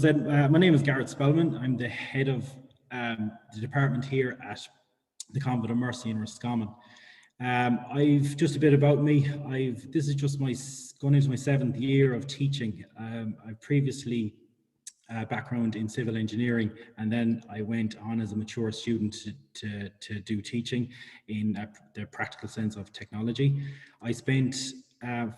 My name is Garrett. I'm the head of the department here at the Convent of Mercy in Roscommon. I've just a bit about me. This is just going into my 7th year of teaching. I've previously background in civil engineering, and then I went on as a mature student to do teaching in the practical sense of technology. I spent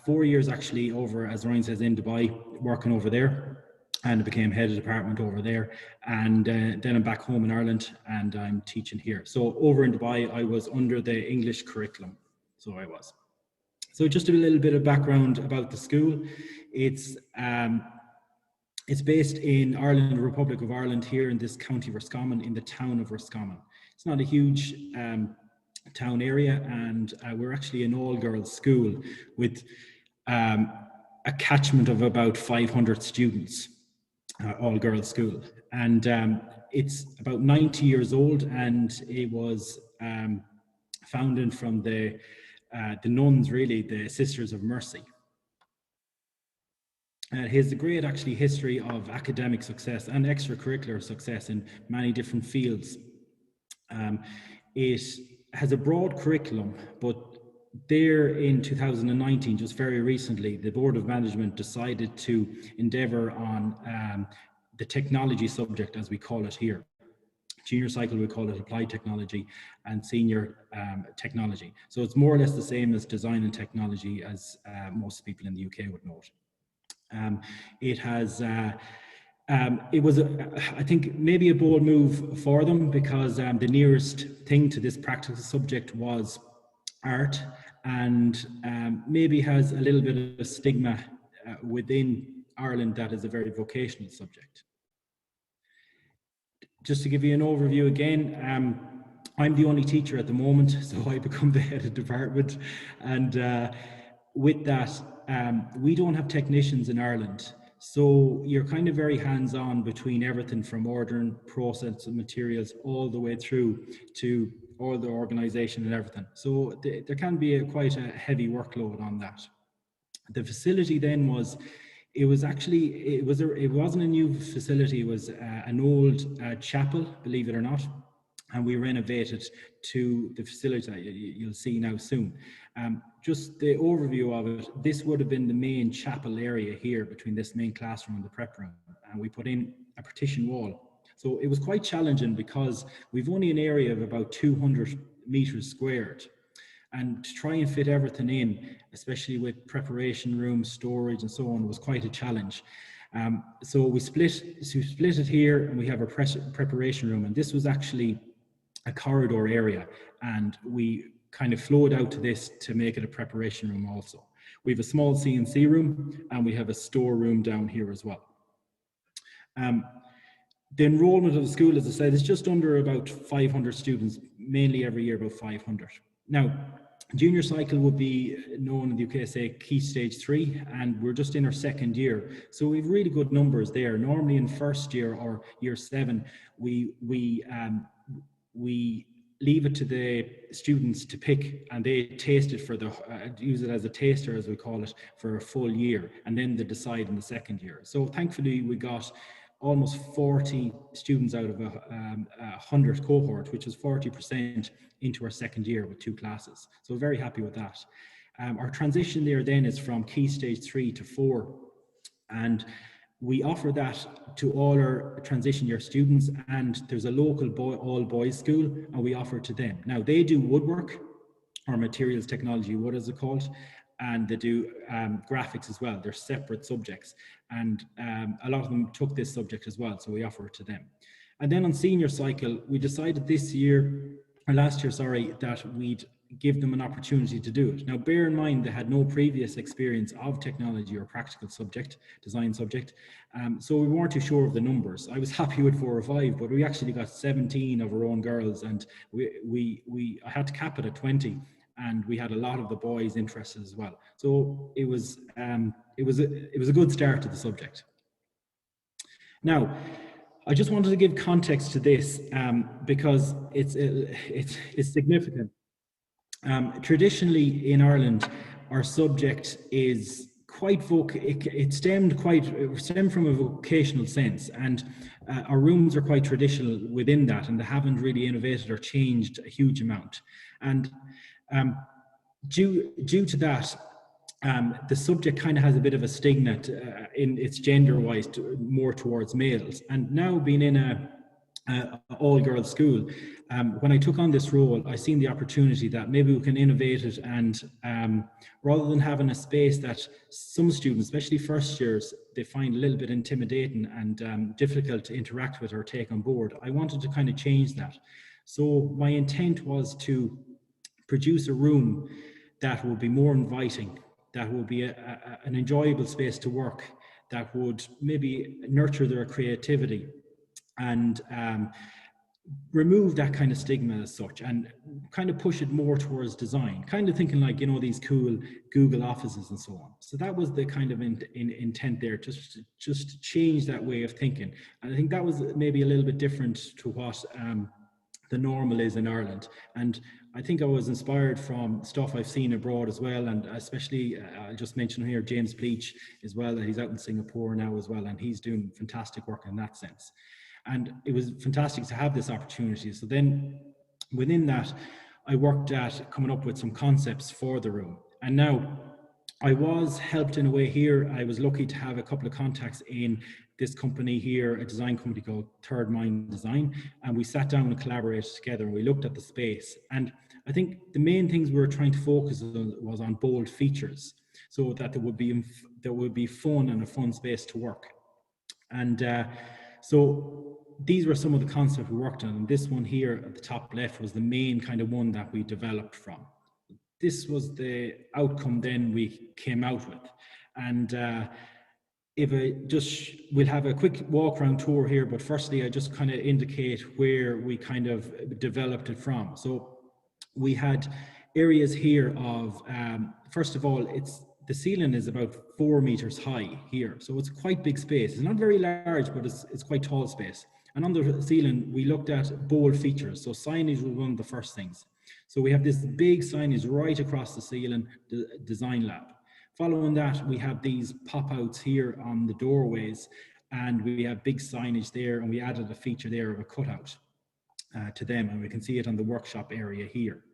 4 years actually over, as Ryan says, in Dubai, working over there, and I became head of department over there. And then I'm back home in Ireland and I'm teaching here. So over in Dubai, I was under the English curriculum. So I was. So just a little bit of background about the school. It's based in Ireland, the Republic of Ireland, here in this county Roscommon, in the town of Roscommon. It's not a huge town area, and we're actually an all-girls school with a catchment of about 500 students. All-girls school, and it's about 90 years old, and it was founded from the nuns, really, the Sisters of Mercy. It has a great actually history of academic success and extracurricular success in many different fields. It has a broad curriculum, but there in 2019, just very recently, the Board of Management decided to endeavour on the technology subject, as we call it here. Junior cycle, we call it applied technology, and senior technology. So it's more or less the same as design and technology, as most people in the UK would know it. It was, I think, maybe a bold move for them, because the nearest thing to this practical subject was art, and maybe has a little bit of stigma within Ireland that is a very vocational subject. Just to give you an overview again, I'm the only teacher at the moment, so I become the head of department, and with that, we don't have technicians in Ireland. So you're kind of very hands-on between everything from ordering, processing materials, all the way through to all the organization and everything. So there can be quite a heavy workload on that. The facility then was, it wasn't a new facility, it was an old chapel, believe it or not. And we renovated to the facility that you'll see now soon. Just the overview of it, this would have been the main chapel area here between this main classroom and the prep room. And we put in a partition wall. So it was quite challenging, because we've only an area of about 200 meters squared. And to try and fit everything in, especially with preparation rooms, storage and so on, was quite a challenge. So we split it here, and we have a preparation room. And this was actually a corridor area, and we kind of flowed out to this to make it a preparation room also. We have a small CNC room, and we have a store room down here as well. The enrollment of the school, as I said, is just under about 500 students, mainly every year about 500. Now, junior cycle would be known in the UK as Key Stage 3, and we're just in our 2nd year. So we have really good numbers there. Normally in first year or year 7, we leave it to the students to pick, and they taste it for use it as a taster, as we call it, for a full year, and then they decide in the 2nd year. So thankfully we got almost 40 students out of a 100 cohort, which is 40% into our 2nd year with 2 classes. So very happy with that. Our transition there then is from Key Stage 3 to 4, and we offer that to all our transition year students, and there's a local all boys school, and we offer it to them. Now they do woodwork, or materials technology, what is it called? And they do graphics as well. They're separate subjects, and a lot of them took this subject as well, so we offer it to them. And then on senior cycle, we decided last year, that we'd give them an opportunity to do it. Now, bear in mind, they had no previous experience of technology or practical subject, design subject, so we weren't too sure of the numbers. I was happy with 4 or 5, but we actually got 17 of our own girls, and I had to cap it at 20. And we had a lot of the boys interested as well. So it was a good start to the subject. Now, I just wanted to give context to this because it's significant. Traditionally in Ireland, our subject is it stemmed from a vocational sense, and our rooms are quite traditional within that, and they haven't really innovated or changed a huge amount. And due to that, the subject kind of has a bit of a stigma in its gender-wise more towards males. And now being in a all-girls school, when I took on this role, I seen the opportunity that maybe we can innovate it, and rather than having a space that some students, especially first years, they find a little bit intimidating and difficult to interact with or take on board, I wanted to kind of change that. So my intent was to produce a room that would be more inviting, that would be an enjoyable space to work, that would maybe nurture their creativity and remove that kind of stigma as such, and kind of push it more towards design, kind of thinking like, you know, these cool Google offices and so on. So that was the kind of intent there, just to change that way of thinking. And I think that was maybe a little bit different to what the normal is in Ireland. And I think I was inspired from stuff I've seen abroad as well, and especially I'll just mention here James Bleach as well, that he's out in Singapore now as well, and he's doing fantastic work in that sense. And it was fantastic to have this opportunity. So then within that, I worked at coming up with some concepts for the room. And now I was helped in a way here. I was lucky to have a couple of contacts in this company here, a design company called Third Mind Design. And we sat down and collaborated together, and we looked at the space. And I think the main things we were trying to focus on was on bold features, so that there would be fun and a fun space to work. And so these were some of the concepts we worked on, and this one here at the top left was the main kind of one that we developed from. This was the outcome then we came out with. And we'll have a quick walk around tour here, but firstly I just kind of indicate where we kind of developed it from. So we had areas here of, first of all, the ceiling is about 4 meters high here. So it's quite big space. It's not very large, but it's quite tall space. And on the ceiling, we looked at bold features. So signage was one of the first things. So we have this big signage right across the ceiling, the design lab. Following that, we have these pop-outs here on the doorways, and we have big signage there, and we added a feature there of a cutout to them, and we can see it on the workshop area here.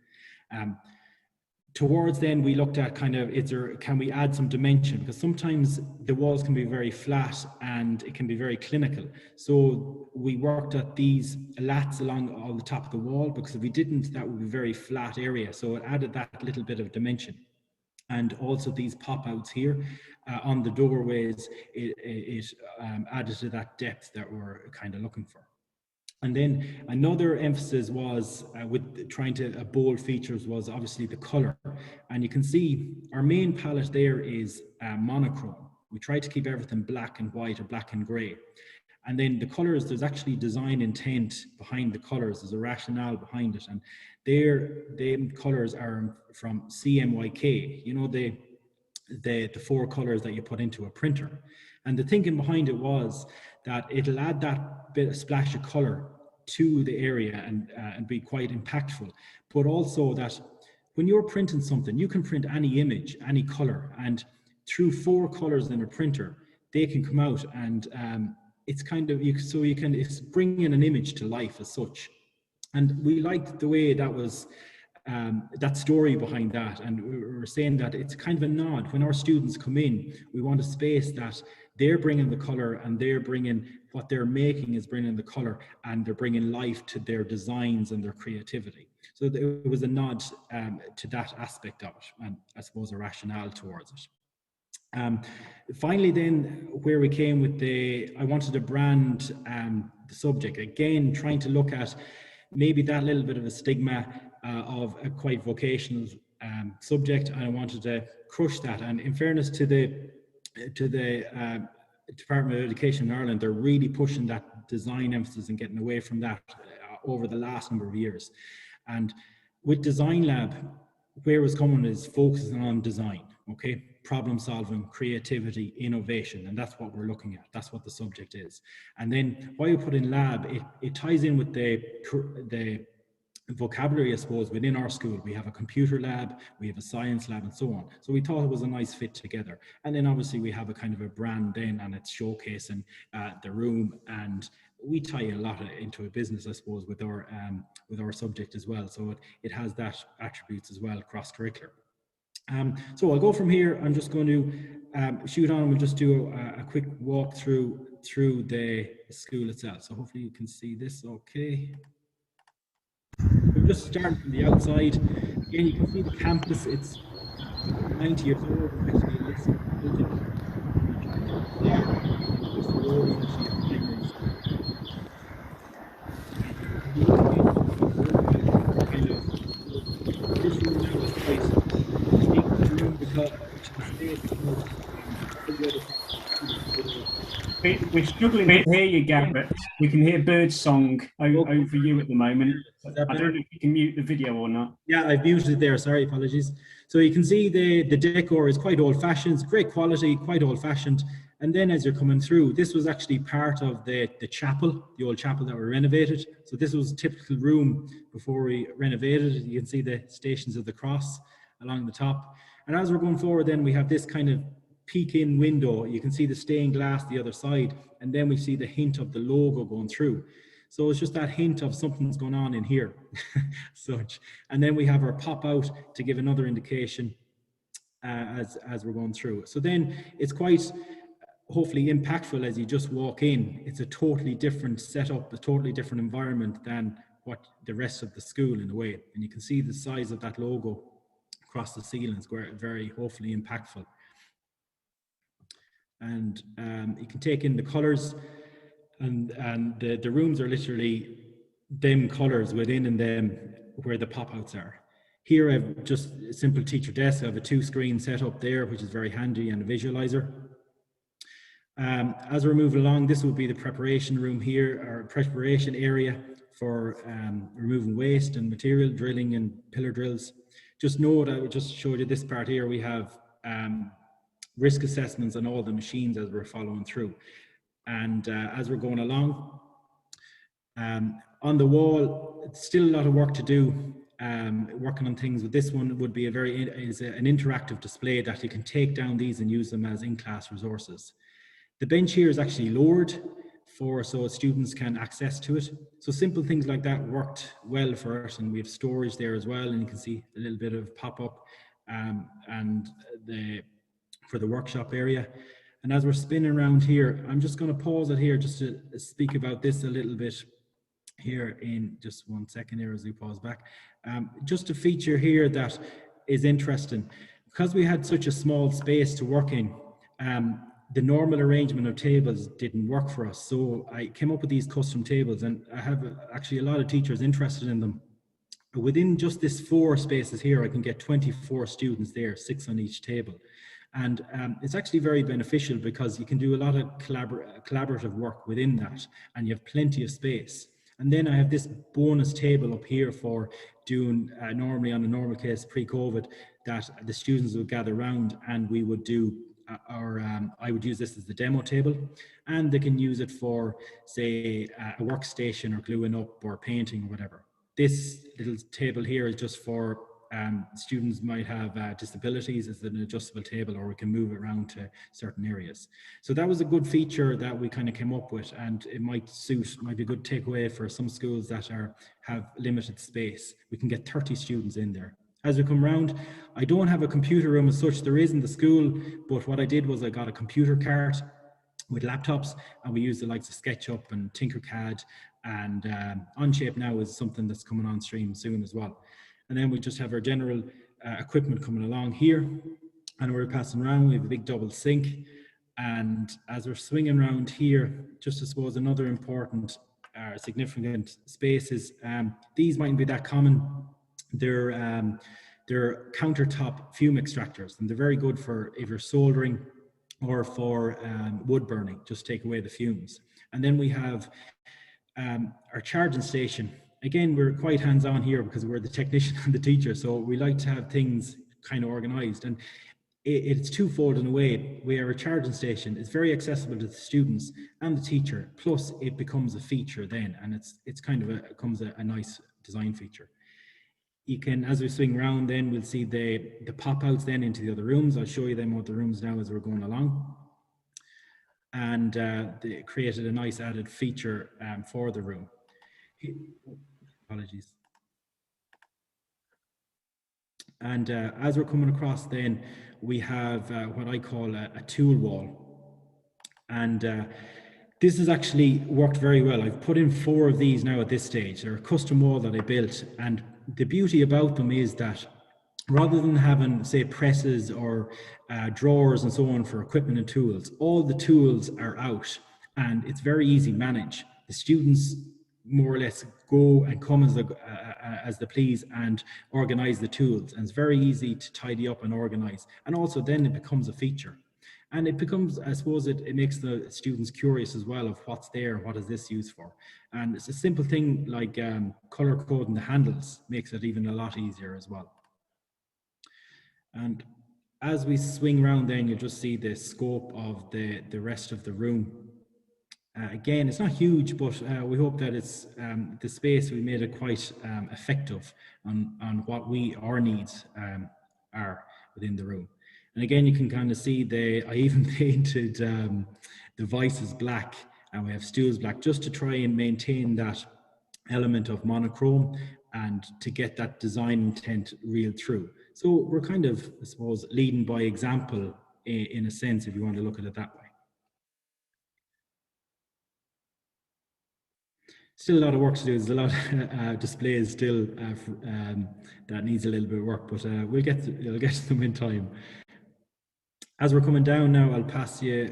Towards then, we looked at kind of, can we add some dimension? Because sometimes the walls can be very flat and it can be very clinical. So we worked at these lats along all the top of the wall, because if we didn't, that would be a very flat area. So it added that little bit of dimension. And also these pop-outs here on the doorways, it added to that depth that we're kind of looking for. And then another emphasis was with trying to bold features was obviously the color. And you can see our main palette there is monochrome. We try to keep everything black and white or black and gray. And then the colors, there's actually design intent behind the colors. There's a rationale behind it. And the colors are from CMYK, you know, the 4 colors that you put into a printer. And the thinking behind it was that it'll add that bit of splash of color to the area and be quite impactful. But also that when you're printing something, you can print any image, any color, and through 4 colors in a printer, they can come out, and it's kind of, it's bringing an image to life as such. And we liked the way that was, that story behind that. And we were saying that it's kind of a nod. When our students come in, we want a space that they're bringing the color, and they're bringing what they're making is bringing the color, and they're bringing life to their designs and their creativity. So it was a nod to that aspect of it, and I suppose a rationale towards it. Finally then, where we came with I wanted to brand the subject, again trying to look at maybe that little bit of a stigma of a quite vocational subject, and I wanted to crush that. And in fairness to the Department of Education in Ireland, they're really pushing that design emphasis and getting away from that over the last number of years. And with Design Lab, where it's coming is focusing on design, okay? Problem solving, creativity, innovation, and that's what we're looking at. That's what the subject is. And then why you put in lab, it ties in with the vocabulary, I suppose, within our school. We have a computer lab, we have a science lab, and so on. So we thought it was a nice fit together. And then obviously we have a kind of a brand then, and it's showcasing the room, and we tie a lot into a business, I suppose, with our subject as well. So it has that attributes as well, cross-curricular. So I'll go from here. I'm just going to shoot on. We'll just do a quick walk through the school itself. So hopefully you can see this okay. We're just starting from the outside. Again, you can see the campus. It's 90 years old. It's actually a listed building. This road is actually a primary school. If you look at kind of this room now is quite distinct room because the space is more we're struggling to hear you, Garrett. We can hear bird song over you at the moment. I don't know if you can mute the video or not. Yeah, I've muted it there. Sorry, apologies. So you can see the decor is quite old-fashioned, great quality, quite old-fashioned. And then as you're coming through, this was actually part of the chapel, the old chapel that we renovated. So this was a typical room before we renovated it. You can see the Stations of the Cross along the top. And as we're going forward, then we have this kind of peek-in window. You can see the stained glass the other side, and then we see the hint of the logo going through. So it's just that hint of something's going on in here, such. And then we have our pop out to give another indication as we're going through. So then it's quite hopefully impactful as you just walk in. It's a totally different setup, a totally different environment than what the rest of the school in a way. And you can see the size of that logo across the ceilings, very hopefully impactful. And you can take in the colors, and the rooms are literally them colors within and them where the pop-outs are. Here I've just a simple teacher desk. I have a 2-screen setup there, which is very handy, and a visualizer. As we're moving along, this will be the preparation room here, our preparation area for removing waste and material, drilling and pillar drills. Just note, I just showed you this part here, we have risk assessments on all the machines as we're following through. And as we're going along, on the wall, it's still a lot of work to do, working on things. With this one would be an interactive display that you can take down these and use them as in-class resources. The bench here is actually lowered so students can access to it. So simple things like that worked well for us, and we have storage there as well, and you can see a little bit of pop-up for the workshop area. And as we're spinning around here, I'm just going to pause it here just to speak about this a little bit here in just 1 second here as we pause back. Just a feature here that is interesting, because we had such a small space to work in, the normal arrangement of tables didn't work for us. So I came up with these custom tables, and I have actually a lot of teachers interested in them. Within just this 4 spaces here, I can get 24 students there, 6 on each table. And it's actually very beneficial because you can do a lot of collaborative work within that, and you have plenty of space. And then I have this bonus table up here for doing normally on a normal case pre-COVID that the students would gather around, and we would do I would use this as the demo table, and they can use it for, say, a workstation or gluing up or painting or whatever. This little table here is just for students might have disabilities. It's an adjustable table, or we can move it around to certain areas. So that was a good feature that we kind of came up with, and it might be a good takeaway for some schools that have limited space. We can get 30 students in there. As we come around, I don't have a computer room as such. There is in the school, but what I did was I got a computer cart with laptops, and we use the likes of SketchUp and Tinkercad, and Onshape now is something that's coming on stream soon as well. And then we just have our general equipment coming along here, and we're passing around. We have a big double sink, and as we're swinging around here, just I suppose another important significant spaces. These mightn't be that common. They're countertop fume extractors, and they're very good for if you're soldering or for wood burning, just take away the fumes. And then we have our charging station. Again, we're quite hands-on here because we're the technician and the teacher, so we like to have things kind of organized. And it's twofold in a way. We are a charging station. It's very accessible to the students and the teacher, plus it becomes a feature then, and it's kind of becomes a nice design feature. You can, as we swing around, then we'll see the pop outs then into the other rooms. I'll show you them what the rooms now as we're going along. And they created a nice added feature for the room. Apologies. And as we're coming across, then we have what I call a tool wall. And this has actually worked very well. I've put in 4 of these now at this stage. They're a custom wall that I built. And the beauty about them is that rather than having, say, presses or drawers and so on for equipment and tools, all the tools are out and it's very easy to manage. The students more or less go and come as they please and organize the tools. And it's very easy to tidy up and organize. And also then it becomes a feature. And it becomes, I suppose, it makes the students curious as well of what's there, what is this used for. And it's a simple thing like color coding the handles makes it even a lot easier as well. And as we swing around then, you'll just see the scope of the rest of the room. Again, it's not huge, but we hope that it's the space, we made it quite effective on what our needs are within the room. And again, you can kind of see I even painted the vices black and we have stools black just to try and maintain that element of monochrome and to get that design intent real through. So we're kind of, I suppose, leading by example in a sense, if you want to look at it that way. Still a lot of work to do. There's a lot of displays still that needs a little bit of work, but we'll get to them in time. As we're coming down now, I'll pass you.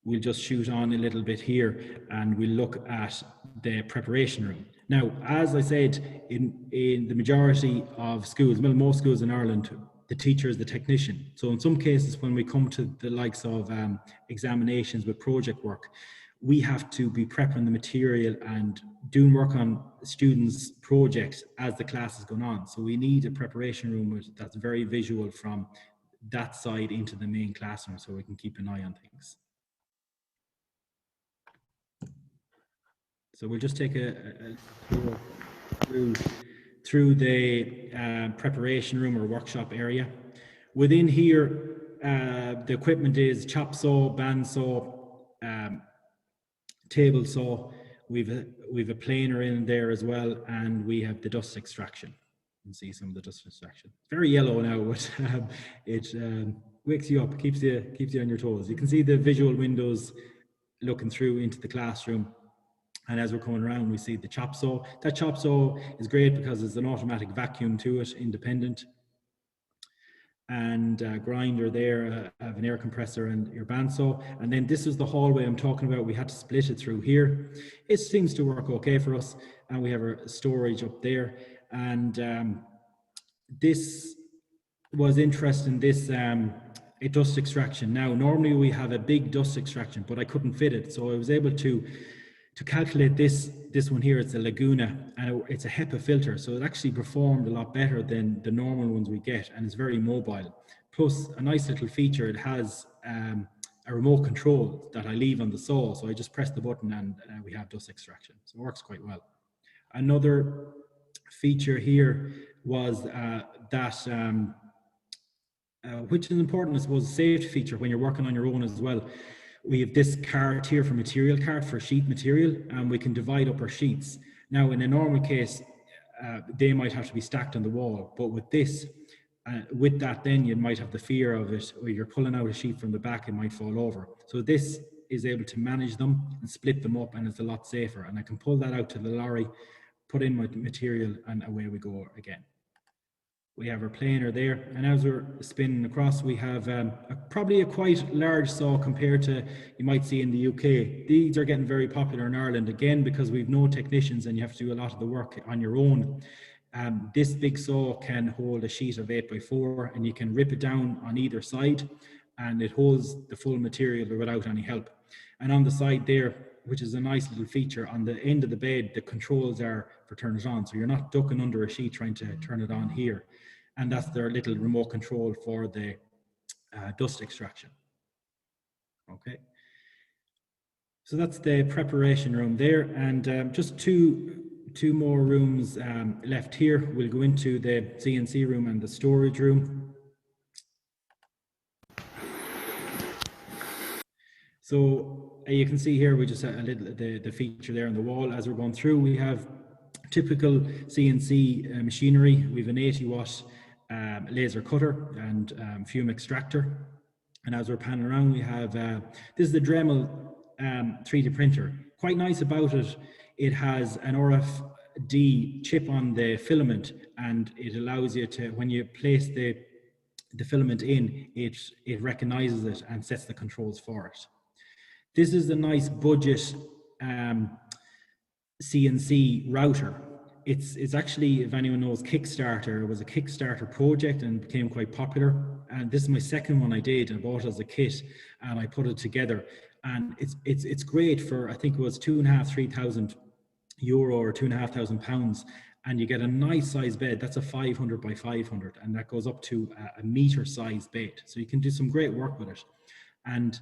We'll just shoot on a little bit here, and we'll look at the preparation room. Now, as I said, in the majority of schools, well, most schools in Ireland, the teacher is the technician. So in some cases, when we come to the likes of examinations with project work, we have to be prepping the material and doing work on students' projects as the class is going on. So we need a preparation room that's very visual from that side into the main classroom so we can keep an eye on things. So we'll just take a tour through the preparation room or workshop area. Within here, the equipment is chop saw, bandsaw, table saw. We've a planer in there as well, and we have the dust extraction. You can see some of the dust extraction. It's very yellow now, but it wakes you up, keeps you on your toes. You can see the visual windows looking through into the classroom. And as we're coming around, we see the chop saw. That chop saw is great because there's an automatic vacuum to it, independent. And grinder there, have an air compressor and your bandsaw. And then this is the hallway I'm talking about. We had to split it through here. It seems to work okay for us. And we have our storage up there. And this was interesting, this a dust extraction. Now, normally we have a big dust extraction, but I couldn't fit it. So I was able to calculate this one here. It's a Laguna, and it's a HEPA filter, so it actually performed a lot better than the normal ones we get, and it's very mobile. Plus, a nice little feature, it has a remote control that I leave on the saw, so I just press the button and we have dust extraction. So it works quite well. Another feature here was which is important, I suppose, a safety feature when you're working on your own as well. We have this cart here for material cart for sheet material, and we can divide up our sheets. Now, in a normal case, they might have to be stacked on the wall, but with this, with that, then you might have the fear of it, or you're pulling out a sheet from the back, it might fall over. So this is able to manage them and split them up, and it's a lot safer. And I can pull that out to the lorry, put in my material, and away we go again. We have our planer there, and as we're spinning across, we have probably a quite large saw compared to you might see in the UK. These are getting very popular in Ireland, again, because we've no technicians and you have to do a lot of the work on your own. This big saw can hold a sheet of 8x4, and you can rip it down on either side, and it holds the full material without any help. And on the side there, which is a nice little feature, on the end of the bed, the controls are for turning it on. So you're not ducking under a sheet trying to turn it on here. And that's their little remote control for the dust extraction. Okay. So that's the preparation room there. And just two two more rooms left here. We'll go into the CNC room and the storage room. So you can see here, we just a little the feature there on the wall. As we're going through, we have typical CNC machinery. We have an 80-watt laser cutter and fume extractor. And as we're panning around, we have this is the Dremel 3D printer. Quite nice about it, it has an RFD chip on the filament, and it allows you to, when you place the filament in, it recognizes it and sets the controls for it. This is a nice budget CNC router. It's actually, if anyone knows Kickstarter, it was a Kickstarter project and became quite popular. And this is my second one I did. I bought it as a kit and I put it together. And it's great for, I think it was €2,500, €3,000 or £2,500. And you get a nice size bed. That's a 500 by 500, and that goes up to a meter size bed. So you can do some great work with it. And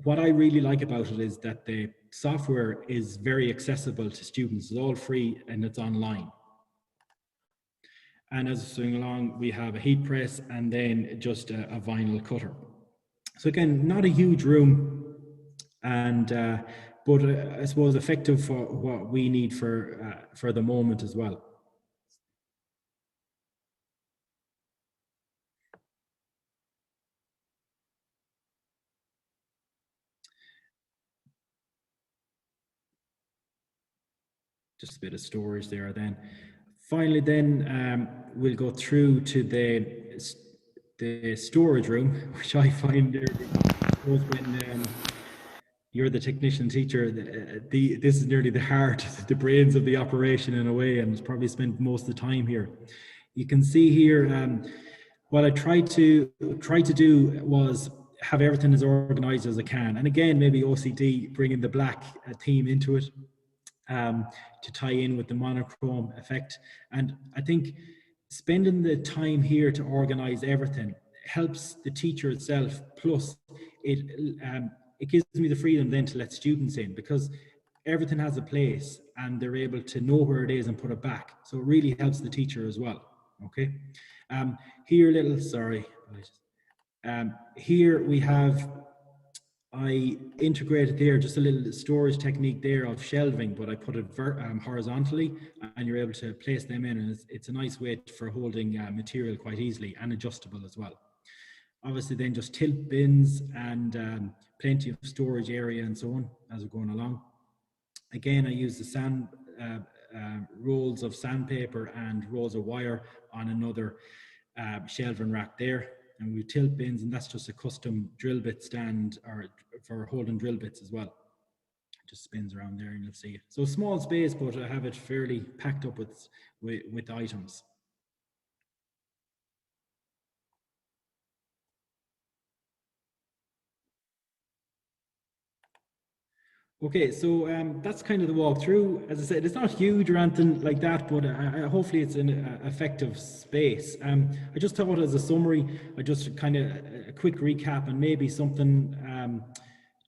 what I really like about it is that the software is very accessible to students. It's all free and it's online. And as we're going along, we have a heat press and then just a vinyl cutter. So again, not a huge room, and but I suppose effective for what we need for the moment as well. Just a bit of storage there then. Finally then, we'll go through to the storage room, which I find when you're the technician teacher, this is nearly the heart, the brains of the operation in a way, and it's probably spent most of the time here. You can see here, what I tried to do was have everything as organized as I can. And again, maybe OCD, bringing the black theme into it. To tie in with the monochrome effect. And I think spending the time here to organize everything helps the teacher itself, plus it gives me the freedom then to let students in, because everything has a place and they're able to know where it is and put it back. So it really helps the teacher as well. Okay. Here we have, I integrated there just a little storage technique there of shelving, but I put it horizontally, and you're able to place them in, and it's a nice way for holding material quite easily and adjustable as well. Obviously then just tilt bins and plenty of storage area and so on as we're going along. Again, I use the rolls of sandpaper and rolls of wire on another shelving rack there. And we tilt bins, and that's just a custom drill bit stand or for holding drill bits as well. It just spins around there and you'll see it. So small space, but I have it fairly packed up with items. Okay, so that's kind of the walkthrough. As I said, it's not huge or anything like that, but hopefully it's an effective space. I just thought as a summary, I just kind of a quick recap and maybe something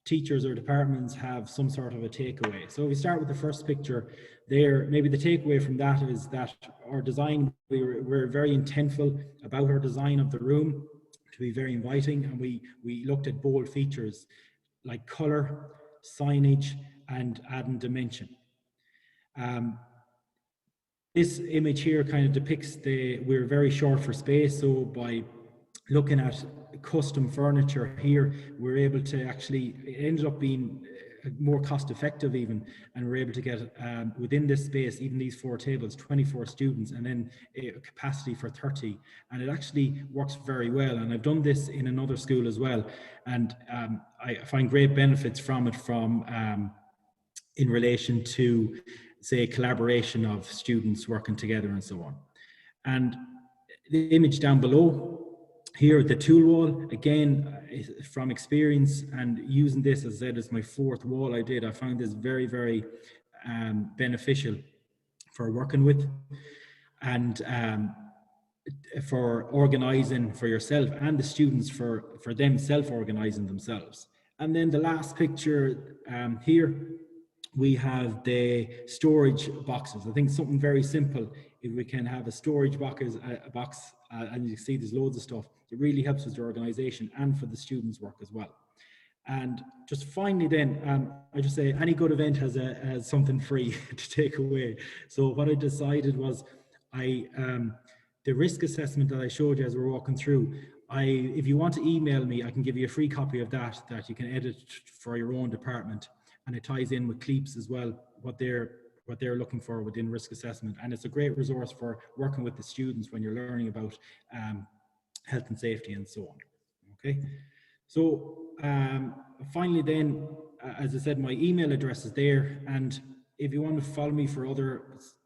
teachers or departments have some sort of a takeaway. So we start with the first picture there. Maybe the takeaway from that is that our design, we're very intentful about our design of the room to be very inviting, and we looked at bold features like color, signage, and adding dimension. This image here kind of depicts we're very short for space, so by looking at custom furniture here, we're able to actually, it ended up being more cost effective even, and we're able to get within this space, even these 4 tables, 24 students, and then a capacity for 30, and it actually works very well. And I've done this in another school as well, and I find great benefits from it, in relation to, say, collaboration of students working together and so on. And the image down below here, the tool wall, again, from experience and using this, as I said, as my 4th wall I did, I found this very, very beneficial for working with, and for organizing for yourself and the students for them self-organizing themselves. And then the last picture here, we have the storage boxes. I think something very simple, if we can have a storage box, and you see there's loads of stuff, it really helps with the organization and for the students' work as well. And just finally then, I just say any good event has something free to take away. So what I decided was, the risk assessment that I showed you as we're walking through, if you want to email me, I can give you a free copy of that you can edit for your own department. And it ties in with CLEAPS as well, what they're looking for within risk assessment. And it's a great resource for working with the students when you're learning about health and safety and so on. Okay. So finally then, as I said, my email address is there. And if you want to follow me for other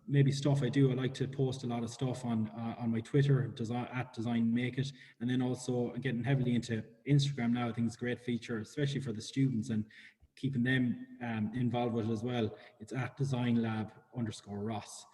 maybe stuff I do, I like to post a lot of stuff on my Twitter, at Design Make It. And then also getting heavily into Instagram now. I think it's a great feature, especially for the students, and keeping them involved with it as well. It's at designlab_Ross.